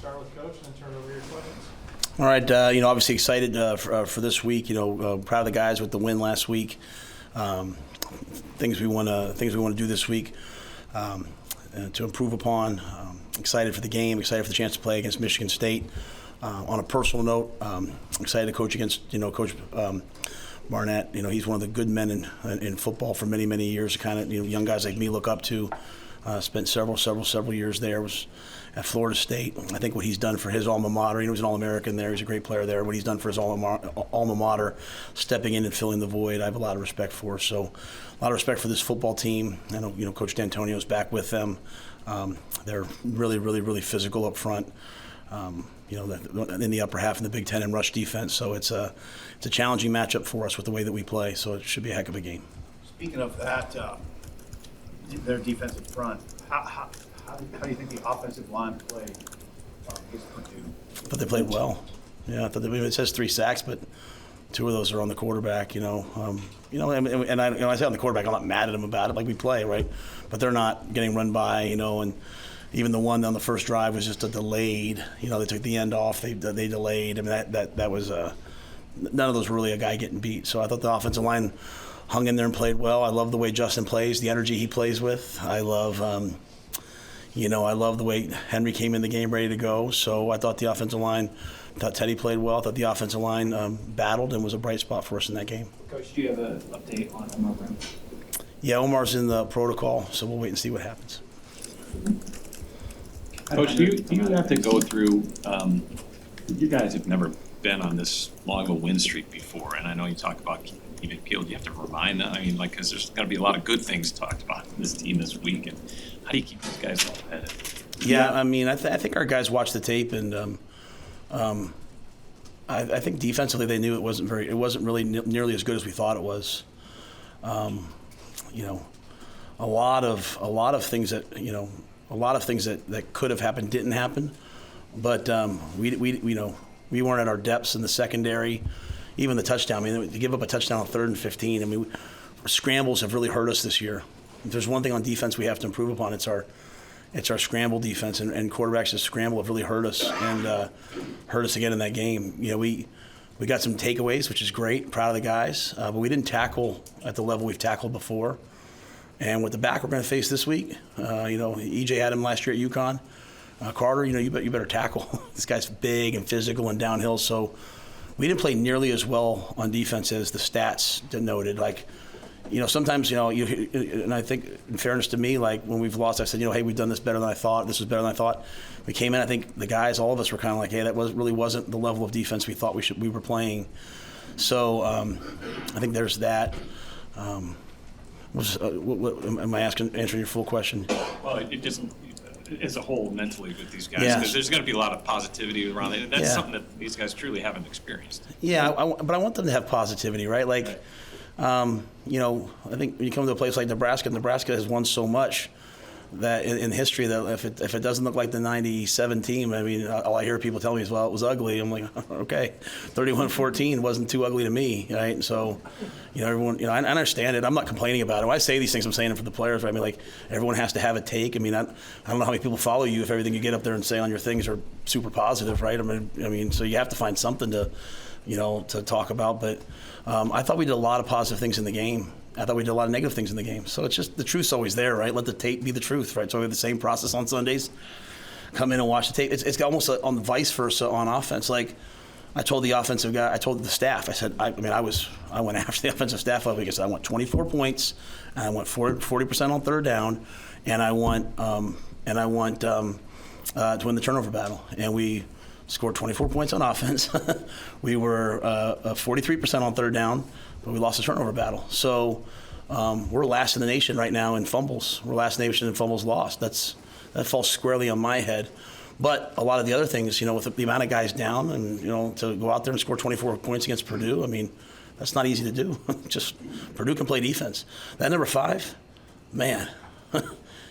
start with Coach and then turn over your questions. All right, obviously excited for this week. Proud of the guys with the win last week. Things we want to do this week to improve upon. Excited for the game. Excited for the chance to play against Michigan State. On a personal note, excited to coach against Coach Barnett. He's one of the good men in football for many, many years. Kind of young guys like me look up to. Spent several years there. Was at Florida State. I think what he's done for his alma mater. He was an All-American there. He's a great player there. What he's done for his alma mater, stepping in and filling the void, I have a lot of respect for. So, a lot of respect for this football team. I know Coach D'Antonio's back with them. They're really physical up front. In the upper half in the Big Ten in rush defense. So it's a challenging matchup for us with the way that we play. So it should be a heck of a game. Speaking of that, their defensive front, how do you think the offensive line played against Purdue? I thought they played well. Yeah, I thought it says 3 sacks, but 2 of those are on the quarterback. And I say on the quarterback, I'm not mad at them about it. Like we play, right? But they're not getting run by, and. Even the one on the first drive was just a delayed. They took the end off. They delayed. I mean, that was none of those were really a guy getting beat. So I thought the offensive line hung in there and played well. I love the way Justin plays, the energy he plays with. I love, I love the way Henry came in the game ready to go. So I thought the offensive line, Teddy played well. I thought the offensive line battled and was a bright spot for us in that game. Coach, do you have an update on Omar Brown? Yeah, Omar's in the protocol, so we'll wait and see what happens. Coach, do you have to go through, you guys have never been on this long of a win streak before, and I know you talk about keeping it peeled. Do you have to remind them? I mean, because there's going to be a lot of good things talked about in this team this week, and how do you keep these guys level-headed? Yeah, I mean, I think our guys watched the tape, and I think defensively they knew it wasn't really nearly as good as we thought it was. A lot of things that A lot of things that could have happened didn't happen, but we weren't at our depths in the secondary, even the touchdown. I mean, to give up a touchdown on 3rd and 15. I mean, scrambles have really hurt us this year. If there's one thing on defense we have to improve upon, it's our scramble defense, and quarterbacks that scramble have really hurt us and hurt us again in that game. We got some takeaways, which is great. Proud of the guys, but we didn't tackle at the level we've tackled before. And with the back we're going to face this week, EJ had him last year at UConn. Carter, you better tackle. This guy's big and physical and downhill. So we didn't play nearly as well on defense as the stats denoted. Sometimes, and I think in fairness to me, like when we've lost, I said, hey, we've done this better than I thought. This was better than I thought. We came in, I think the guys, all of us were kind of like, hey, that really wasn't the level of defense we thought we were playing. So I think there's that. What am I answering your full question? Well, it just as a whole mentally with these guys, because there's going to be a lot of positivity around it. That's something that these guys truly haven't experienced. Yeah, but I want them to have positivity, right? Like, I think when you come to a place like Nebraska has won so much that in history that if it doesn't look like the 97 team, I mean, all I hear people tell me is, well, it was ugly. I'm like, okay, 31-14 wasn't too ugly to me, right? And so, everyone, I understand it. I'm not complaining about it. When I say these things, I'm saying it for the players. Right? I mean, like, everyone has to have a take. I mean, I don't know how many people follow you if everything you get up there and say on your things are super positive, right? I mean, so you have to find something to talk about. But I thought we did a lot of positive things in the game. I thought we did a lot of negative things in the game. So it's just the truth's always there, right? Let the tape be the truth, right? So we have the same process on Sundays. Come in and watch the tape. It's almost on the vice versa on offense. Like I told the offensive guy, I told the staff, I said, I went after the offensive staff of it because I want 24 points, and I want 40% on 3rd down, and I want to win the turnover battle. And we scored 24 points on offense. We were 43% on 3rd down. But we lost the turnover battle. So we're last in the nation right now in fumbles. We're last in the nation in fumbles lost. That falls squarely on my head. But a lot of the other things, with the amount of guys down and, to go out there and score 24 points against Purdue, I mean, that's not easy to do. Just Purdue can play defense. That number 5, man,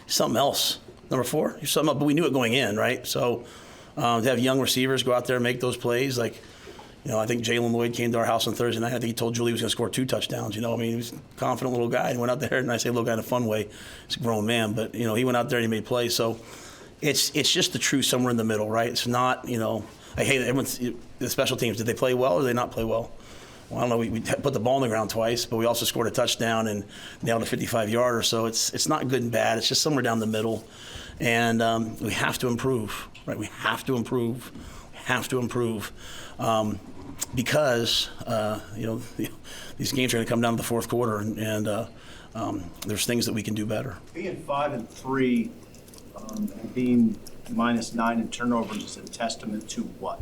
something else. Number 4, you're something else. But we knew it going in, right? So to have young receivers go out there and make those plays, like, I think Jalen Lloyd came to our house on Thursday night. I think he told Julie he was going to score 2 touchdowns. He was a confident little guy. He went out there, and I say little guy in a fun way. He's a grown man, but, he went out there and he made plays. So, it's just the truth somewhere in the middle, right? It's not, like, hey, the special teams, did they play well or did they not play well? Well, I don't know. We put the ball on the ground twice, but we also scored a touchdown and nailed a 55-yarder. So it's not good and bad. It's just somewhere down the middle, and we have to improve, right? We have to improve. We have to improve because these games are going to come down to the fourth quarter, and there's things that we can do better. Being 5-3 and being -9 in turnovers is a testament to what?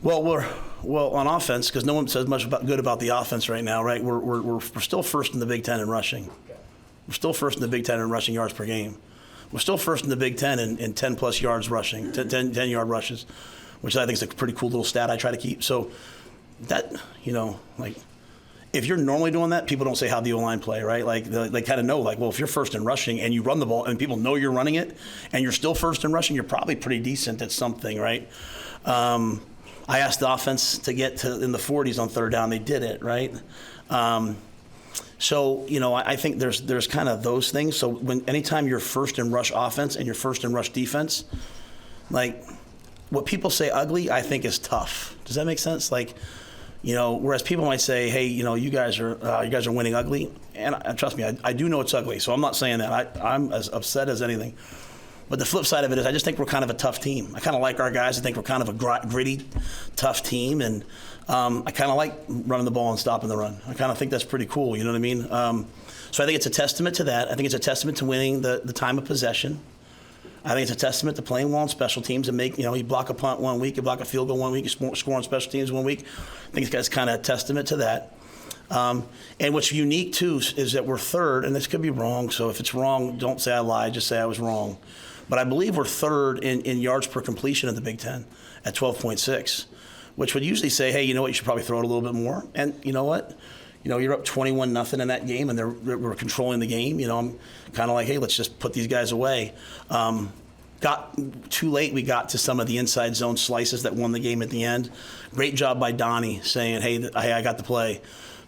Well, we're on offense, because no one says much good about the offense right now, right? We're still first in the Big Ten in rushing. We're still first in the Big Ten in rushing yards per game. We're still first in the Big Ten in 10-plus yards rushing, 10-yard rushes, which I think is a pretty cool little stat I try to keep. So that, like, if you're normally doing that, people don't say how the O-line play, right? Like, they kind of know, like, well, if you're first in rushing and you run the ball and people know you're running it and you're still first in rushing, you're probably pretty decent at something, right? I asked the offense to get to in the 40s on third down. They did it, right? So, I think there's kind of those things. So anytime you're first in rush offense and you're first in rush defense, like, what people say ugly, I think is tough. Does that make sense? Like, whereas people might say, hey, you guys are winning ugly. And trust me, I do know it's ugly. So I'm not saying that. I'm as upset as anything. But the flip side of it is I just think we're kind of a tough team. I kind of like our guys. I think we're kind of a gritty, tough team. And I kind of like running the ball and stopping the run. I kind of think that's pretty cool. You know what I mean? So I think it's a testament to that. I think it's a testament to winning the time of possession. I think it's a testament to playing well on special teams and you block a punt 1 week, you block a field goal 1 week, you score on special teams 1 week. I think it's kind of a testament to that. And what's unique, too, is that we're third, and this could be wrong, so if it's wrong, don't say I lied, just say I was wrong. But I believe we're third in yards per completion in the Big Ten at 12.6, which would usually say, hey, you know what, you should probably throw it a little bit more. And you know what? You're up 21-0 in that game, and we're controlling the game. I'm kind of like, hey, let's just put these guys away. Got too late. We got to some of the inside zone slices that won the game at the end. Great job by Donnie saying, hey, I got the play.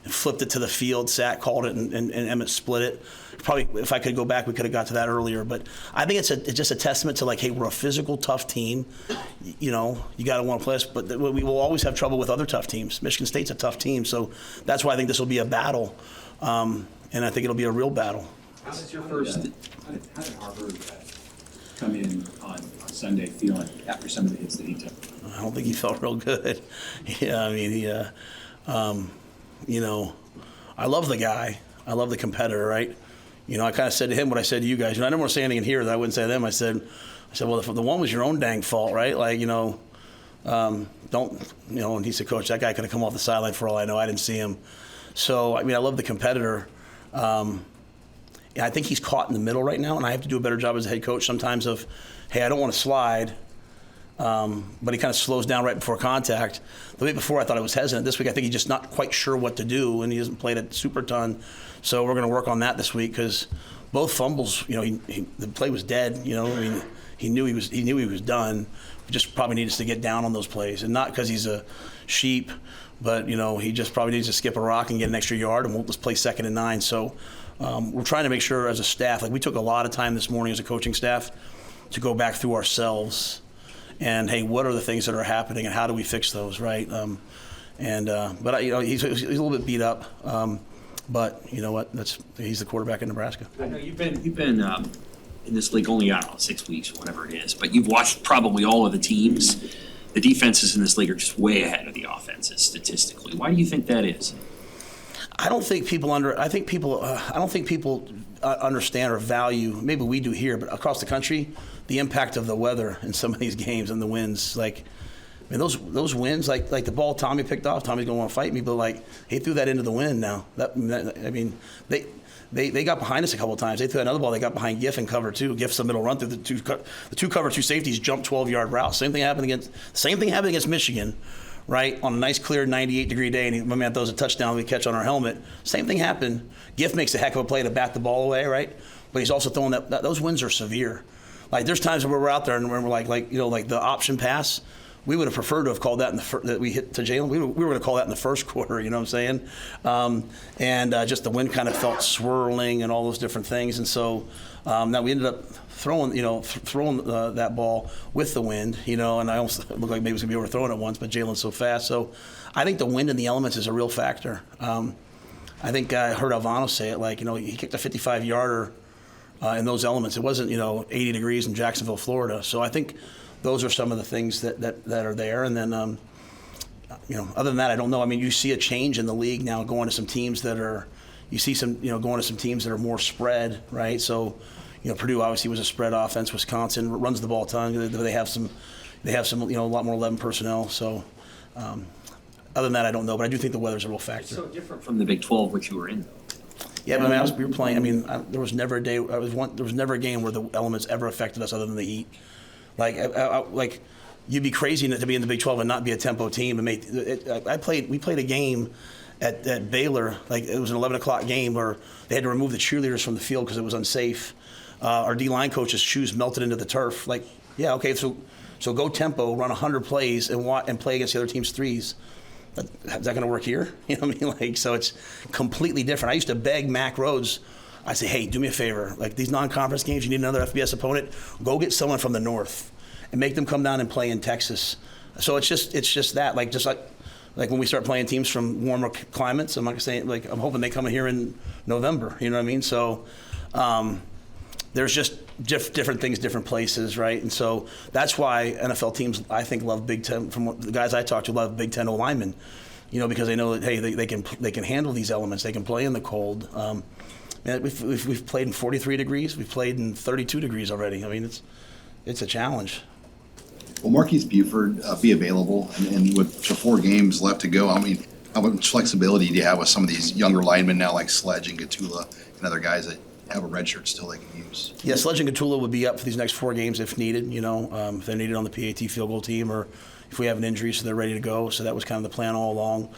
Flipped it to the field. Sack called it, and Emmett split it. Probably, if I could go back, we could have got to that earlier. But I think it's just a testament to, like, hey, we're a physical, tough team. You got to want to play us. But we will always have trouble with other tough teams. Michigan State's a tough team. So that's why I think this will be a battle. And I think it'll be a real battle. How did Harvard come in on Sunday feeling after some of the hits that he took? I don't think he felt real good. Yeah, I mean, I love the guy. I love the competitor, right? I kind of said to him what I said to you guys. I didn't want to say anything in here that I wouldn't say to them. I said, well, if the one was your own dang fault, right? Like, and he said, Coach, that guy could have come off the sideline for all I know. I didn't see him. So, I mean, I love the competitor. I think he's caught in the middle right now, and I have to do a better job as a head coach sometimes of, hey, I don't want to slide. But he kind of slows down right before contact. The week before, I thought I was hesitant. This week, I think he's just not quite sure what to do, and he hasn't played a super ton. So we're going to work on that this week because both fumbles, the play was dead. He knew he was done. We just probably needs to get down on those plays, and not because he's a sheep, but he just probably needs to skip a rock and get an extra yard, and we'll just play 2nd and 9. So we're trying to make sure as a staff, like we took a lot of time this morning as a coaching staff to go back through ourselves. And hey, what are the things that are happening, and how do we fix those, right? But he's a little bit beat up. But you know what? He's the quarterback in Nebraska. I know you've been in this league only, I don't know, 6 weeks or whatever it is, but you've watched probably all of the teams. The defenses in this league are just way ahead of the offenses statistically. Why do you think that is? I don't think people understand or value. Maybe we do here, but across the country, the impact of the weather in some of these games and the winds. Like, I mean, those winds, like the ball Tommy picked off. Tommy's gonna want to fight me, but like he threw that into the wind. Now they got behind us a couple of times. They threw another ball. They got behind Giff and cover 2. Giff's a middle run through the two cover 2 safeties jumped 12-yard route. Same thing happened against Michigan. Right, on a nice, clear 98-degree day, and my man throws a touchdown we catch on our helmet. Same thing happened. Giff makes a heck of a play to bat the ball away, right? But he's also throwing those winds are severe. Like there's times where we're out there and we're like the option pass, we would have preferred to have called that in the that we hit to Jalen. We were going to call that in the first quarter. You know what I'm saying? Just the wind kind of felt swirling and all those different things, and so now we ended up throwing that ball with the wind. And I almost looked like maybe it was going to be overthrown at once, but Jalen's so fast. So I think the wind and the elements is a real factor. I think I heard Alvano say it he kicked a 55-yarder in those elements. It wasn't 80 degrees in Jacksonville, Florida. So I think those are some of the things that are there. And then, other than that, I don't know. I mean, you see a change in the league now going to some teams that are, going to some teams that are more spread, right? So, Purdue obviously was a spread offense. Wisconsin runs the ball a ton. They have some, a lot more 11 personnel. So, other than that, I don't know. But I do think the weather's a real factor. It's so different from the Big 12, which you were in, though. Yeah, but we were playing. There was never a day. There was never a game where the elements ever affected us other than the heat. You'd be crazy to be in the Big 12 and not be a tempo team. And we played a game at Baylor. It was an 11 o'clock game where they had to remove the cheerleaders from the field because it was unsafe. Our D-line coach's shoes melted into the turf. So go tempo, run 100 plays, and play against the other team's threes. Is that going to work here? You know what I mean? So it's completely different. I used to beg Mac Rhodes. I say, hey, do me a favor. These non-conference games, you need another FBS opponent. Go get someone from the north and make them come down and play in Texas. So it's just that. Like when we start playing teams from warmer climates, I'm not saying I'm hoping they come in here in November. You know what I mean? So there's just different things, different places, right? And so that's why NFL teams, I think, love Big Ten. From what the guys I talk to, love Big Ten O-linemen, because they know that hey, they can handle these elements. They can play in the cold. We've played in 43 degrees. We've played in 32 degrees already. I mean, it's a challenge. Will Marquise Buford be available? And with the 4 games left to go, how much flexibility do you have with some of these younger linemen now, like Sledge and Gatula and other guys that have a red shirt still they can use? Yeah, Sledge and Gatula would be up for these next 4 games if needed. If they're needed on the PAT field goal team, or if we have an injury, so they're ready to go. So that was kind of the plan all along.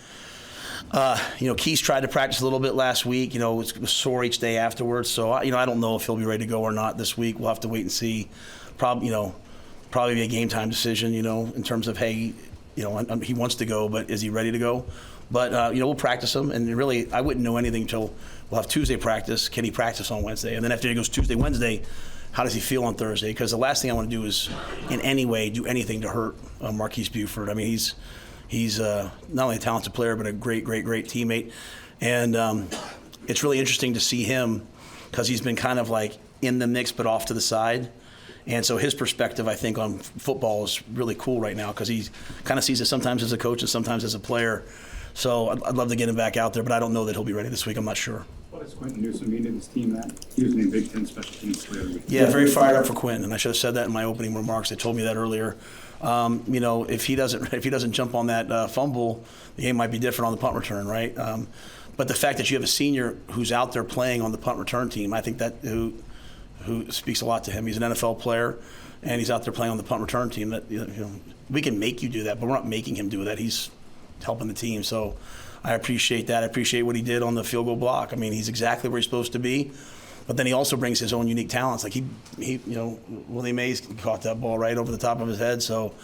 Keys tried to practice a little bit last week. It was sore each day afterwards. So, I don't know if he'll be ready to go or not this week. We'll have to wait and see. Probably be a game time decision, in terms of, hey, he wants to go, but is he ready to go? But, we'll practice him. And really, I wouldn't know anything until we'll have Tuesday practice. Can he practice on Wednesday? And then after he goes Tuesday, Wednesday, how does he feel on Thursday? Because the last thing I want to do is in any way do anything to hurt Marquise Buford. I mean, he's not only a talented player, but a great teammate. And it's really interesting to see him because he's been kind of in the mix but off to the side. And so his perspective, I think, on football is really cool right now because he kind of sees it sometimes as a coach and sometimes as a player. So I'd love to get him back out there, but I don't know that he'll be ready this week. I'm not sure. What does Quentin Newsome mean to this team, Matt? He was named Big Ten Special Teams Player of the Week. Yeah, very fired up for Quentin, and I should have said that in my opening remarks. They told me that earlier. If he doesn't jump on that fumble, the game might be different on the punt return, right? But the fact that you have a senior who's out there playing on the punt return team, I think that who speaks a lot to him. He's an NFL player, and he's out there playing on the punt return team. That we can make you do that, but we're not making him do that. He's helping the team. So I appreciate that. I appreciate what he did on the field goal block. I mean, he's exactly where he's supposed to be. But then he also brings his own unique talents. Willie Mays caught that ball right over the top of his head. So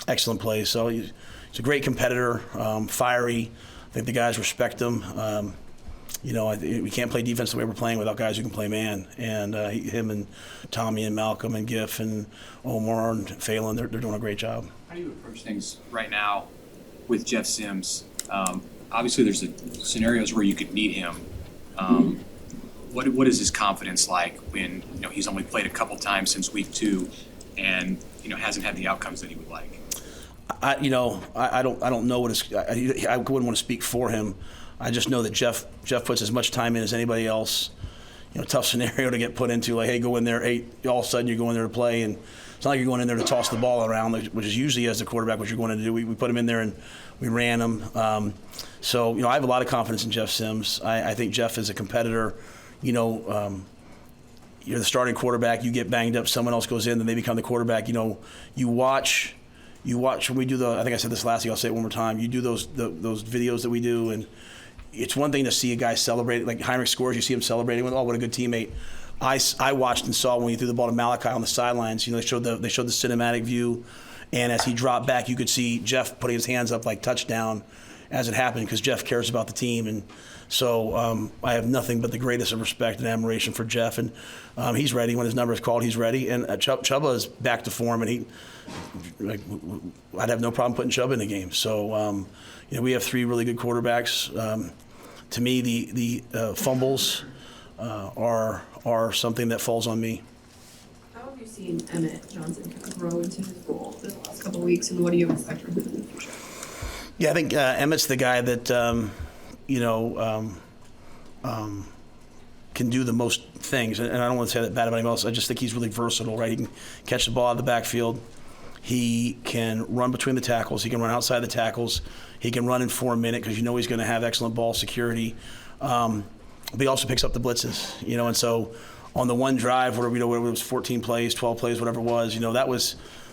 excellent play. So he's a great competitor, fiery. I think the guys respect him. We can't play defense the way we're playing without guys who can play man. And him and Tommy and Malcolm and Giff and Omar and Phelan, they're doing a great job. How do you approach things right now with Jeff Sims? Obviously, there's scenarios where you could need him. What is his confidence like when he's only played a couple times since week 2, and hasn't had the outcomes that he would like? I don't know what I wouldn't want to speak for him. I just know that Jeff puts as much time in as anybody else. Tough scenario to get put into. Like, hey, go in there. Hey, all of a sudden you're going there to play, and it's not like you're going in there to toss the ball around, which is usually as the quarterback what you're going to do. We put him in there and we ran him. So I have a lot of confidence in Jeff Sims. I think Jeff is a competitor. You're the starting quarterback. You get banged up, someone else goes in, then they become the quarterback. You watch when we do I think I said this last week. I'll say it one more time. You do those videos that we do, and it's one thing to see a guy celebrate, like Heinrich scores, you see him celebrating with, oh, what a good teammate. I watched and saw when he threw the ball to Malachi on the sidelines. They showed the cinematic view, And as he dropped back, you could see Jeff putting his hands up like touchdown as it happened, because Jeff cares about the team. And so I have nothing but the greatest of respect and admiration for Jeff. And he's ready. When his number is called, he's ready. And Chubba is back to form, and I'd have no problem putting Chubba in the game. So, we have three really good quarterbacks. To me, the fumbles are something that falls on me. How have you seen Emmett Johnson kind of grow into his role in the last couple of weeks, and what do you expect from him in the future? Yeah, I think Emmett's the guy that can do the most things, and I don't want to say that bad about anyone else. I just think he's really versatile, right? He can catch the ball out of the backfield. He can run between the tackles. He can run outside the tackles. He can run in 4 minutes because he's going to have excellent ball security. But he also picks up the blitzes, and so on the one drive where it was 14 plays, 12 plays, whatever it was,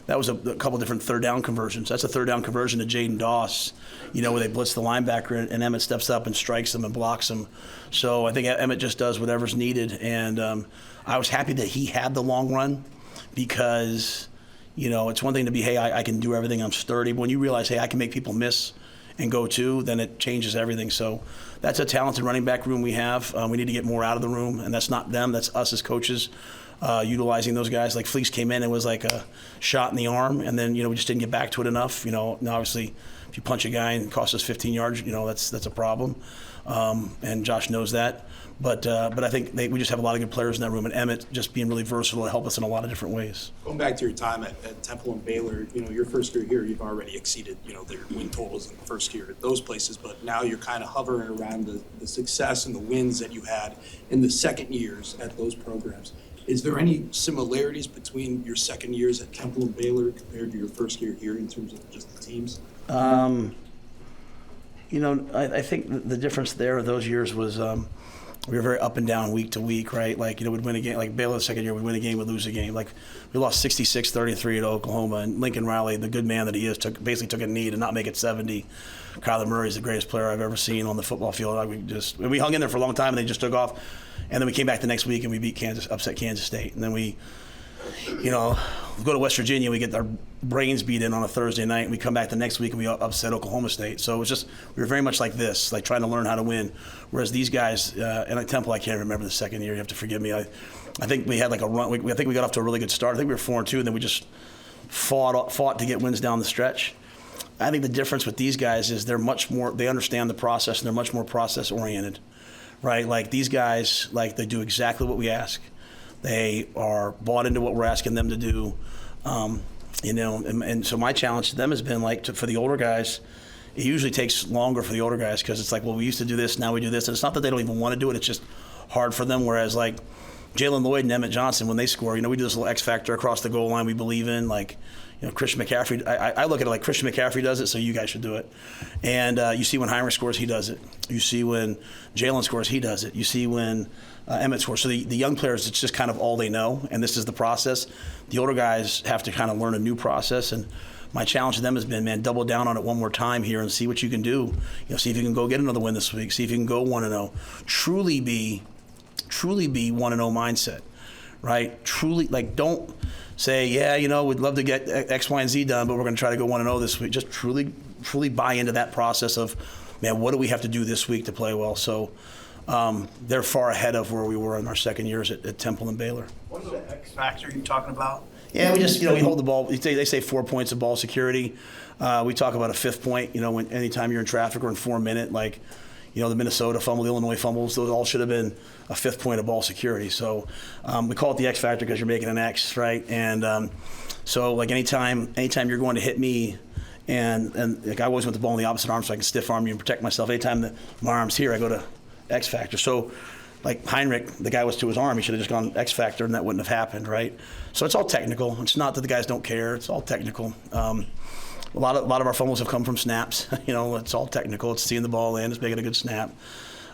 that was a couple different third down conversions. That's a third down conversion to Jaden Doss, where they blitz the linebacker and Emmett steps up and strikes him and blocks him. So I think Emmett just does whatever's needed. And I was happy that he had the long run because, it's one thing to be, hey, I can do everything, I'm sturdy. But when you realize, hey, I can make people miss and go too, then it changes everything. So that's a talented running back room we have. We need to get more out of the room, and that's not them, that's us as coaches. Utilizing those guys. Like Fleece came in and was like a shot in the arm, and then we just didn't get back to it enough. Now obviously, if you punch a guy and it costs us 15 yards, that's a problem, and Josh knows that. But I think we just have a lot of good players in that room, and Emmett just being really versatile to help us in a lot of different ways. Going back to your time at Temple and Baylor, your first year here, you've already exceeded their win totals in the first year at those places, but now you're kind of hovering around the success and the wins that you had in the second years at those programs. Is there any similarities between your second years at Temple and Baylor compared to your first year here in terms of just the teams? I think the difference there those years was we were very up and down week to week, right? Like, we'd win a game. Like Baylor the second year, we'd win a game, we'd lose a game. Like we lost 66-33 at Oklahoma, and Lincoln Riley, the good man that he is, basically took a knee to not make it 70. Kyler Murray's the greatest player I've ever seen on the football field. We hung in there for a long time, and they just took off. And then we came back the next week and we beat upset Kansas State. And then we go to West Virginia, we get our brains beat in on a Thursday night, and we come back the next week and we upset Oklahoma State. So it was just, we were very much like this, like trying to learn how to win. Whereas these guys, and at Temple, I can't remember the second year, you have to forgive me. I think we had like a run, I think we got off to a really good start. I think we were 4-2, and then we just fought to get wins down the stretch. I think the difference with these guys is they understand the process, and they're much more process oriented. Right, like these guys, like they do exactly what we ask. They are bought into what we're asking them to do, and so my challenge to them has been for the older guys. It usually takes longer for the older guys because it's like, well, we used to do this, now we do this, and it's not that they don't even want to do it. It's just hard for them. Whereas like Jalen Lloyd and Emmett Johnson, when they score, we do this little X factor across the goal line we believe in, like. Christian McCaffrey, I look at it like Christian McCaffrey does it, so you guys should do it. And you see when Heinrich scores, he does it. You see when Jalen scores, he does it. You see when Emmett scores. So the young players, it's just kind of all they know, and this is the process. The older guys have to kind of learn a new process, and my challenge to them has been, man, double down on it one more time here and see what you can do. See if you can go get another win this week. See if you can go 1-0. Truly be 1-0 mindset, right? Truly, don't say, we'd love to get X, Y, and Z done, but we're going to try to go 1-0 this week. Just truly buy into that process of, man, what do we have to do this week to play well? So they're far ahead of where we were in our second years at Temple and Baylor. What is the X factor you're talking about? Yeah, we just, we hold the ball. They say 4 points of ball security. We talk about a fifth point, when anytime you're in traffic or in 4 minute, the Minnesota fumble, the Illinois fumbles, those all should have been a fifth point of ball security. So we call it the X factor because you're making an X, right? And so anytime you're going to hit me, and I always want the ball in the opposite arm so I can stiff arm you and protect myself. Anytime that my arm's here, I go to X factor. So Heinrich, the guy was to his arm, he should have just gone X factor and that wouldn't have happened, right? So it's all technical. It's not that the guys don't care. It's all technical. A lot of our fumbles have come from snaps. It's all technical. It's seeing the ball in, it's making a good snap.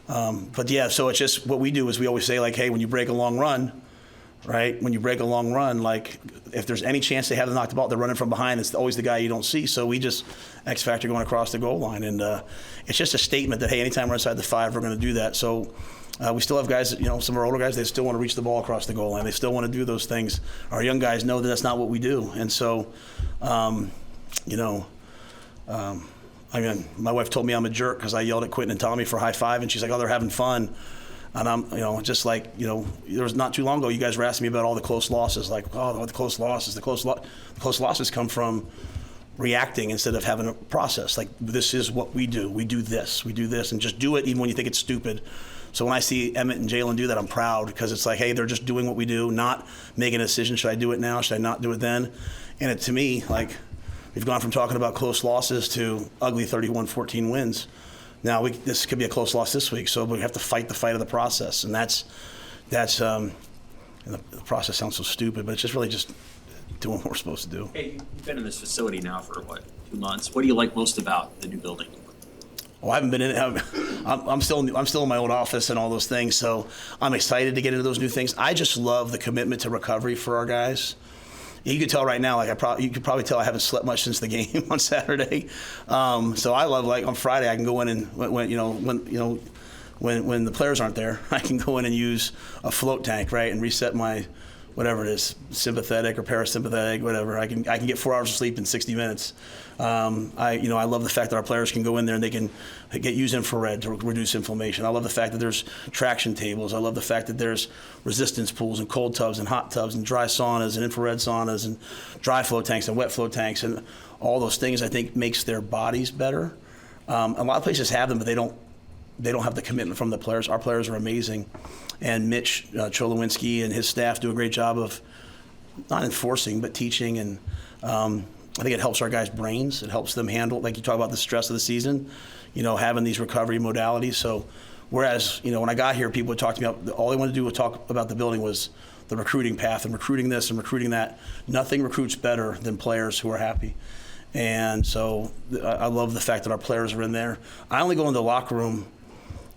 So it's just what we do is we always say, hey, when you break a long run, right? When you break a long run, like if there's any chance they have to knock the ball, they're running from behind. It's always the guy you don't see. So we just X factor going across the goal line, and it's just a statement that hey, anytime we're inside the 5, we're going to do that. So we still have guys, some of our older guys, they still want to reach the ball across the goal line. They still want to do those things. Our young guys know that that's not what we do, and so I mean, my wife told me I'm a jerk because I yelled at Quentin and Tommy for high five, and she's like, "Oh, they're having fun." And I'm, just like, there was not too long ago, you guys were asking me about all the close losses, like, oh, the close losses. The close losses come from reacting instead of having a process. Like, this is what we do. We do this, and just do it even when you think it's stupid. So when I see Emmett and Jalen do that, I'm proud because it's like, hey, they're just doing what we do, not making a decision. Should I do it now? Should I not do it then? And to me, like, we've gone from talking about close losses to ugly 31-14 wins. Now this could be a close loss this week, so we have to fight the fight of the process, and that's and the process sounds so stupid, but it's just really just doing what we're supposed to do. Hey, you've been in this facility now for 2 months. What do you like most about the new building? Well, I haven't been in it. I'm still in my old office and all those things, so I'm excited to get into those new things. I just love the commitment to recovery for our guys. You can tell right now, like you could probably tell I haven't slept much since the game on Saturday. So I love, like, on Friday I can go in and when the players aren't there, I can go in and use a float tank, right, and reset my whatever it is, sympathetic or parasympathetic, whatever. I can get 4 hours of sleep in 60 minutes. I love the fact that our players can go in there and they can use infrared to reduce inflammation. I love the fact that there's traction tables. I love the fact that there's resistance pools and cold tubs and hot tubs and dry saunas and infrared saunas and dry flow tanks and wet flow tanks, and all those things I think makes their bodies better. A lot of places have them, but they don't have the commitment from the players. Our players are amazing. And Mitch Cholowinski and his staff do a great job of not enforcing, but teaching. And I think it helps our guys' brains. It helps them handle, like you talk about the stress of the season, having these recovery modalities. So whereas, when I got here, people would talk to me, all they wanted to do was talk about the building was the recruiting path and recruiting this and recruiting that. Nothing recruits better than players who are happy. And so I love the fact that our players are in there. I only go in the locker room,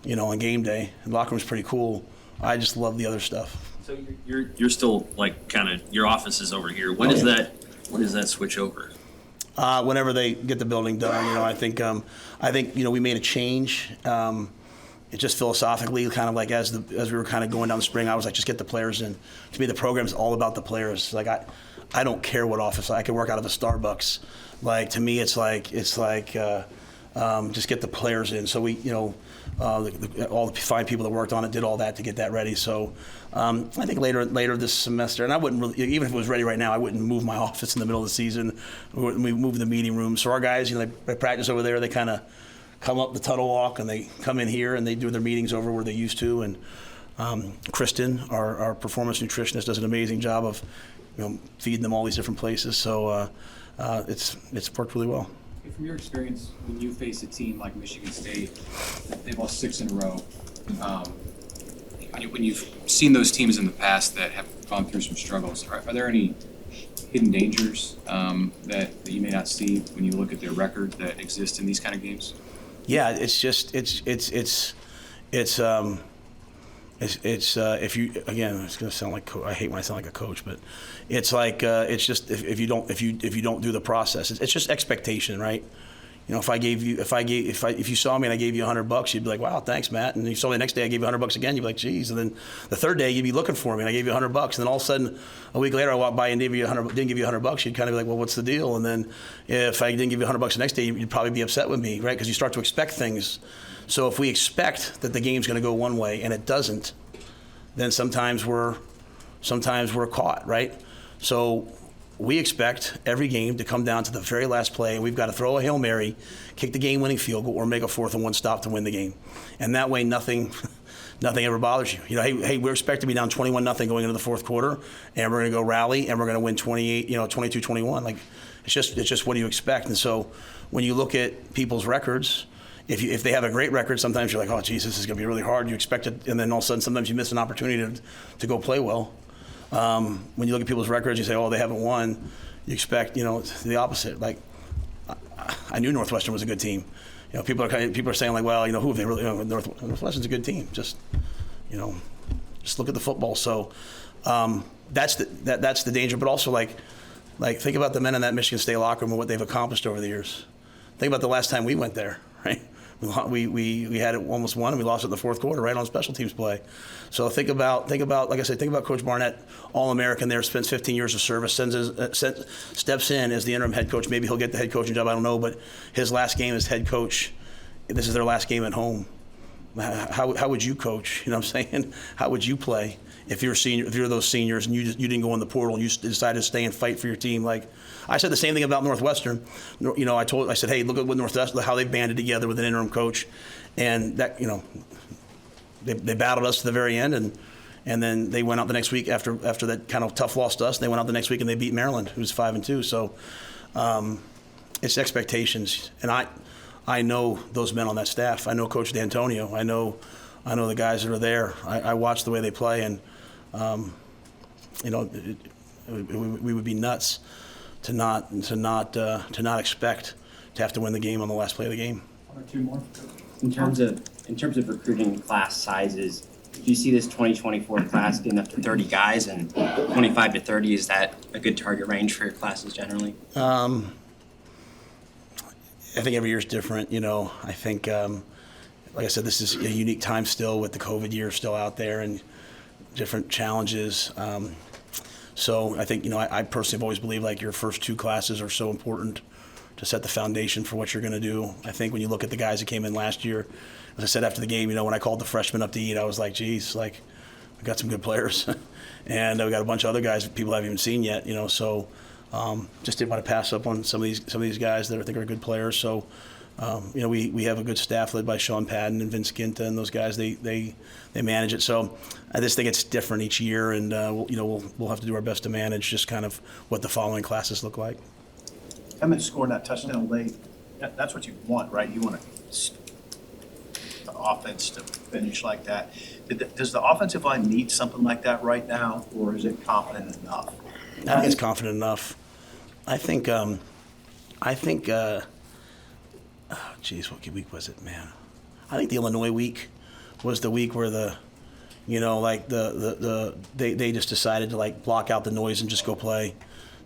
on game day. The locker room's pretty cool. I just love the other stuff. So you're still like kind of your office is over here. When does that switch over? Whenever they get the building done, I think we made a change. It just philosophically, kind of like as we were kind of going down the spring, I was like, just get the players in. To me, the program's all about the players. Like I don't care what office I could work out of a Starbucks. Like to me, it's like just get the players in. So we all the fine people that worked on it did all that to get that ready. So I think later this semester, and I wouldn't really, even if it was ready right now, I wouldn't move my office in the middle of the season. We moved the meeting room. So our guys, they practice over there. They kind of come up the tunnel walk and they come in here and they do their meetings over where they used to. And Kristen, our performance nutritionist, does an amazing job of feeding them all these different places. So it's worked really well. From your experience, when you face a team like Michigan State, they've lost 6 in a row. When you've seen those teams in the past that have gone through some struggles, are there any hidden dangers that you may not see when you look at their record that exist in these kind of games? Yeah, it's just if you, again, it's going to sound like I hate when I sound like a coach, but it's like it's just if you don't do the process, it's just expectation, right? If you saw me and I gave you $100, you'd be like, wow, thanks, Matt. And you saw me the next day, I gave you $100 again, you'd be like, geez. And then the third day, you'd be looking for me and I gave you $100. And then all of a sudden, a week later, I walked by and didn't give you $100. You'd kind of be like, well, what's the deal? And then if I didn't give you $100 the next day, you'd probably be upset with me, right? Because you start to expect things. So if we expect that the game's going to go one way and it doesn't, then sometimes we're caught, right? So we expect every game to come down to the very last play, and we've got to throw a Hail Mary, kick the game-winning field goal, or make a 4th and 1 stop to win the game. And that way, nothing ever bothers you. Hey, we're expected to be down 21-0 going into the fourth quarter, and we're going to go rally, and we're going to win 22-21. Like it's just what do you expect? And so when you look at people's records, if they have a great record, sometimes you're like, oh, geez, this is going to be really hard. You expect it, and then all of a sudden, sometimes you miss an opportunity to go play well. When you look at people's records, you say, oh, they haven't won. You expect, the opposite. Like, I knew Northwestern was a good team. People are saying like, well, who have they really? Northwestern's a good team. Just look at the football. So That's the danger. But also, like think about the men in that Michigan State locker room and what they've accomplished over the years. Think about the last time we went there, right? We had it almost won, and we lost it in the fourth quarter, right on special teams play. So think about like I said, think about Coach Barnett, All-American there, spends 15 years of service, steps in as the interim head coach. Maybe he'll get the head coaching job, I don't know, but his last game as head coach, this is their last game at home. How would you coach? You know what I'm saying? How would you play if you're senior? If you're those seniors and you didn't go in the portal and you decided to stay and fight for your team? Like I said the same thing about Northwestern. You know, I said, hey, look at what Northwestern, how they banded together with an interim coach, and that, you know, they battled us to the very end, and then they went out the next week after that kind of tough loss to us. They went out the next week and they beat Maryland, who's 5-2. So it's expectations, and I know those men on that staff. I know Coach D'Antonio. I know the guys that are there. I watch the way they play, and you know, we would be nuts to not expect to have to win the game on the last play of the game. One or two more. In terms of recruiting class sizes, do you see this 2024 class getting up to 30 guys, and 25 to 30, is that a good target range for your classes generally? I think every year is different. You know, I think, like I said, this is a unique time still with the COVID year still out there and different challenges. So I think, you know, I personally have always believed like your first two classes are so important to set the foundation for what you're going to do. I think when you look at the guys that came in last year, as I said after the game, you know, when I called the freshmen up to eat, I was like, geez, like we got some good players. And we got a bunch of other guys that people haven't even seen yet, you know, so just didn't want to pass up on some of these guys that I think are good players. So, you know, we have a good staff led by Sean Padden and Vince Ginta, and those guys, they manage it. So I just think it's different each year, and we'll have to do our best to manage just kind of what the following classes look like. Emmett scoring that touchdown late, that's what you want, right? You want the offense to finish like that. Does the offensive line need something like that right now, or is it confident enough? I think it's confident enough. I think geez, what week was it, man? I think the Illinois week was the week where they just decided to like block out the noise and just go play.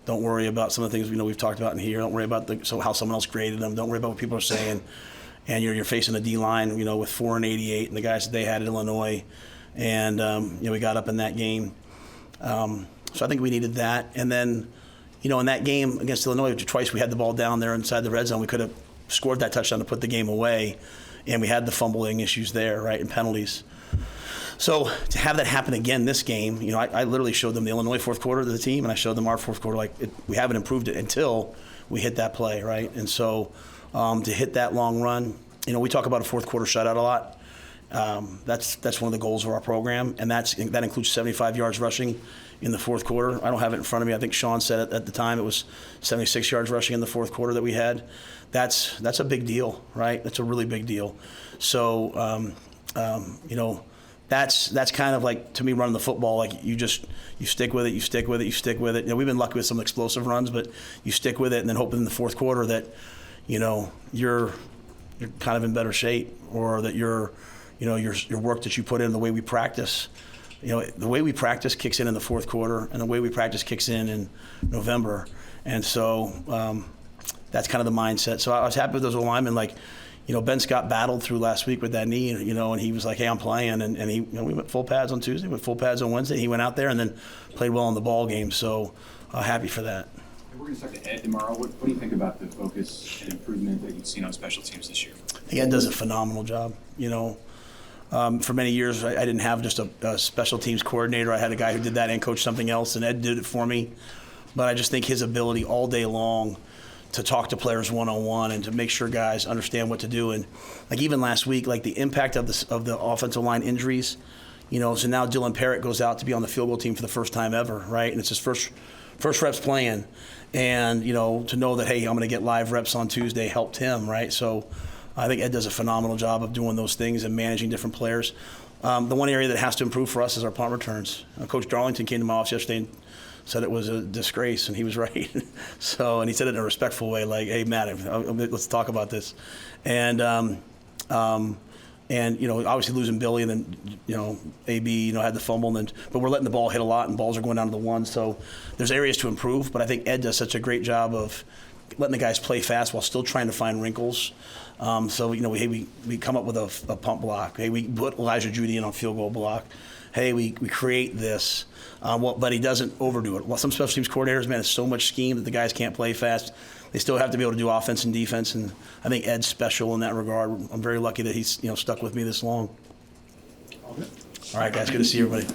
Don't worry about some of the things we've talked about in here. Don't worry about how someone else graded them. Don't worry about what people are saying. And you're facing a D line, with 4 and 88, and the guys that they had at Illinois, and we got up in that game. So I think we needed that. And then, in that game against Illinois, twice we had the ball down there inside the red zone. We could have scored that touchdown to put the game away, and we had the fumbling issues there, right, and penalties. So to have that happen again this game, I literally showed them the Illinois fourth quarter to the team, and I showed them our fourth quarter. We haven't improved it until we hit that play, right? And so to hit that long run, we talk about a fourth quarter shutout a lot. That's one of the goals of our program, and that includes 75 yards rushing in the fourth quarter. I don't have it in front of me. I think Sean said it at the time. It was 76 yards rushing in the fourth quarter that we had. That's a big deal, right? That's a really big deal. So, that's kind of like, to me, running the football. Like you stick with it, you stick with it, you stick with it. We've been lucky with some explosive runs, but you stick with it, and then hope in the fourth quarter that, you're kind of in better shape, or that your work that you put in, the way we practice. The way we practice kicks in the fourth quarter, and the way we practice kicks in November. And so that's kind of the mindset. So I was happy with those linemen. Ben Scott battled through last week with that knee, and he was like, hey, I'm playing. And he, we went full pads on Tuesday, went full pads on Wednesday. He went out there and then played well in the ball game. So happy for that. We're going to talk to Ed tomorrow. What do you think about the focus and improvement that you've seen on special teams this year? I think Ed does a phenomenal job. For many years, I didn't have just a special teams coordinator. I had a guy who did that and coached something else, and Ed did it for me. But I just think his ability all day long to talk to players one-on-one and to make sure guys understand what to do. And even last week, the impact of the offensive line injuries, so now Dylan Parrott goes out to be on the field goal team for the first time ever, right? And it's his first reps playing. And, to know that, hey, I'm going to get live reps on Tuesday helped him, right? So I think Ed does a phenomenal job of doing those things and managing different players. The one area that has to improve for us is our punt returns. Coach Darlington came to my office yesterday and said it was a disgrace, and he was right. And he said it in a respectful way, like, hey, Matt, let's talk about this. And, And, obviously losing Billy and then, AB, had the fumble. But we're letting the ball hit a lot and balls are going down to the one. So there's areas to improve. But I think Ed does such a great job of letting the guys play fast while still trying to find wrinkles. We come up with a pump block. Hey, we put Elijah Judy in on field goal block. Hey, we create this. But he doesn't overdo it. Well, some special teams coordinators, man, it's so much scheme that the guys can't play fast. They still have to be able to do offense and defense, and I think Ed's special in that regard. I'm very lucky that he's stuck with me this long. All right, guys, good to see everybody.